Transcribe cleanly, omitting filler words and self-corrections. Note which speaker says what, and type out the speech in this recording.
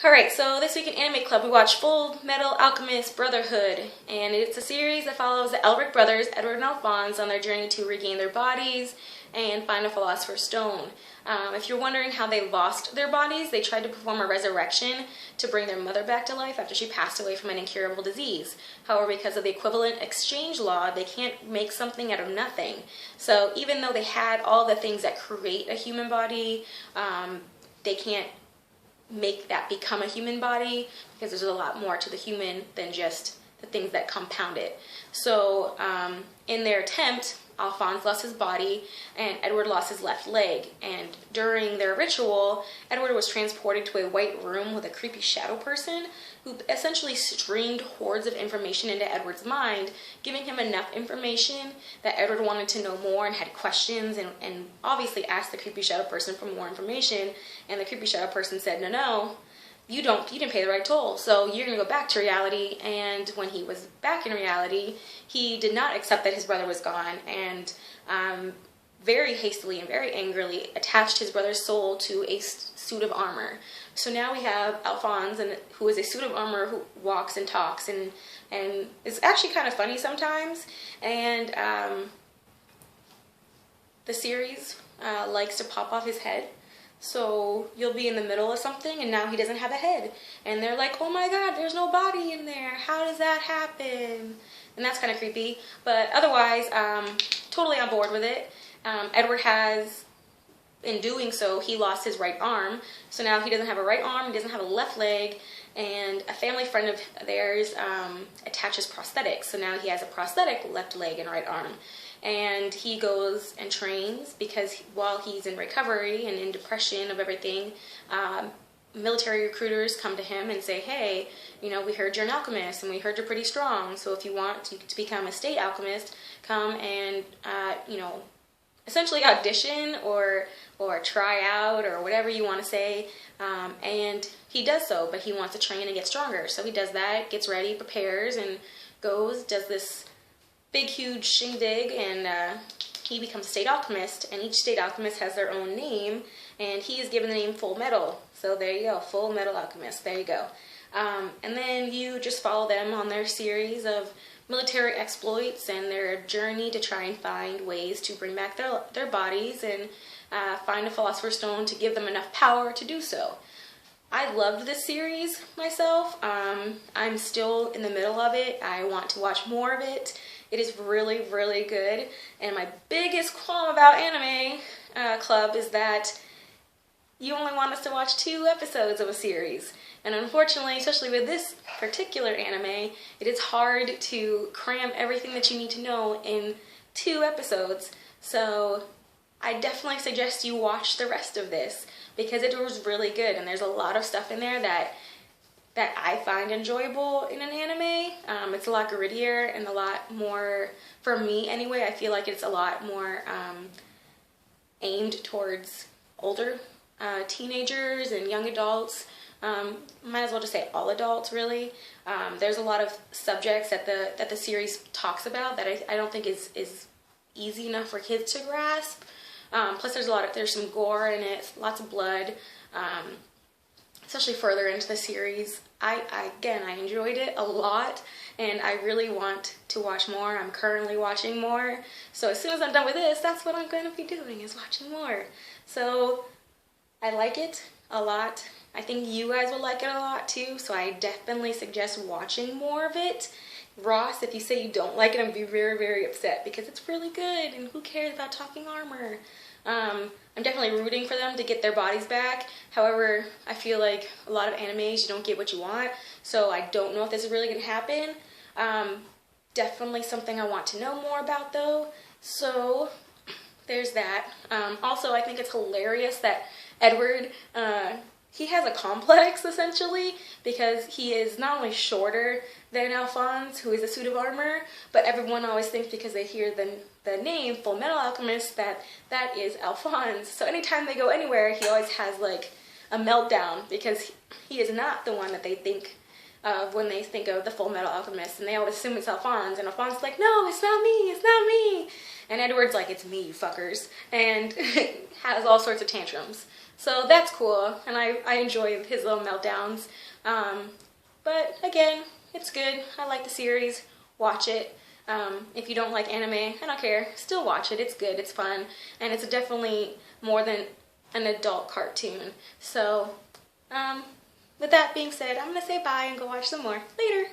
Speaker 1: Alright, so this week in Anime Club we watched Full Metal Alchemist Brotherhood, and it's a series that follows the Elric brothers, Edward and Alphonse, on their journey to regain their bodies and find a Philosopher's Stone. If you're wondering how they lost their bodies, they tried to perform a resurrection to bring their mother back to life after she passed away from an incurable disease. However, because of the equivalent exchange law, they can't make something out of nothing. So even though they had all the things that create a human body, they can't make that become a human body, because there's a lot more to the human than just the things that compound it. So in their attempt, Alphonse lost his body and Edward lost his left leg, and during their ritual, Edward was transported to a white room with a creepy shadow person who essentially streamed hordes of information into Edward's mind, giving him enough information that Edward wanted to know more and had questions, and obviously asked the creepy shadow person for more information, and the creepy shadow person said, no, you didn't pay the right toll, so you're going to go back to reality. And when he was back in reality, he did not accept that his brother was gone, and very hastily and very angrily attached his brother's soul to a suit of armor. So now we have Alphonse, who is a suit of armor who walks and talks, and it's actually kind of funny sometimes, and the series likes to pop off his head. So you'll be in the middle of something and now he doesn't have a head. And they're like, oh my god, there's no body in there. How does that happen? And that's kind of creepy. But otherwise, totally on board with it. Edward has, in doing so, he lost his right arm. So now he doesn't have a right arm, he doesn't have a left leg. And a family friend of theirs attaches prosthetics. So now he has a prosthetic left leg and right arm. And he goes and trains because while he's in recovery and in depression of everything, military recruiters come to him and say, hey, you know, we heard you're an alchemist and we heard you're pretty strong, so if you want to become a state alchemist, come and, you know, essentially audition or try out or whatever you want to say. And he does so, but he wants to train and get stronger. So he does that, gets ready, prepares, and goes, does this big huge shindig, and he becomes a state alchemist, and each state alchemist has their own name, and he is given the name Full Metal. So there you go, Full Metal Alchemist, there you go. And then you just follow them on their series of military exploits and their journey to try and find ways to bring back their bodies and find a Philosopher's Stone to give them enough power to do so. I loved this series myself. I'm still in the middle of it. I want to watch more of it. It is really, really good. And my biggest qualm about Anime Club is that you only want us to watch 2 episodes of a series. And unfortunately, especially with this particular anime, it is hard to cram everything that you need to know in 2 episodes. So I definitely suggest you watch the rest of this, because it was really good, and there's a lot of stuff in there that I find enjoyable in an anime. It's a lot grittier and a lot more, for me anyway, I feel like it's a lot more aimed towards older teenagers and young adults. Might as well just say all adults, really. There's a lot of subjects that the series talks about that I don't think is easy enough for kids to grasp. Plus there's some gore in it, lots of blood, especially further into the series. Again, I enjoyed it a lot, and I really want to watch more. I'm currently watching more, so as soon as I'm done with this, that's what I'm going to be doing, is watching more. So I like it a lot. I think you guys will like it a lot too, so I definitely suggest watching more of it. Ross, if you say you don't like it, I'm going to be very, very upset, because it's really good, and who cares about talking armor? I'm definitely rooting for them to get their bodies back. However, I feel like a lot of animes, you don't get what you want, so I don't know if this is really going to happen. Definitely something I want to know more about, though, so there's that. Also, I think it's hilarious that Edward, he has a complex, essentially, because he is not only shorter than Alphonse, who is a suit of armor, but everyone always thinks, because they hear the name Full Metal Alchemist, that is Alphonse. So anytime they go anywhere, he always has like a meltdown, because he is not the one that they think of when they think of the Full Metal Alchemist, and they always assume it's Alphonse, and Alphonse is like, no, it's not me, it's not me. And Edward's like, it's me, you fuckers, and has all sorts of tantrums. So that's cool, and I enjoy his little meltdowns. But again, it's good. I like the series. Watch it. If you don't like anime, I don't care. Still watch it. It's good. It's fun. And it's definitely more than an adult cartoon. So, with that being said, I'm going to say bye and go watch some more. Later.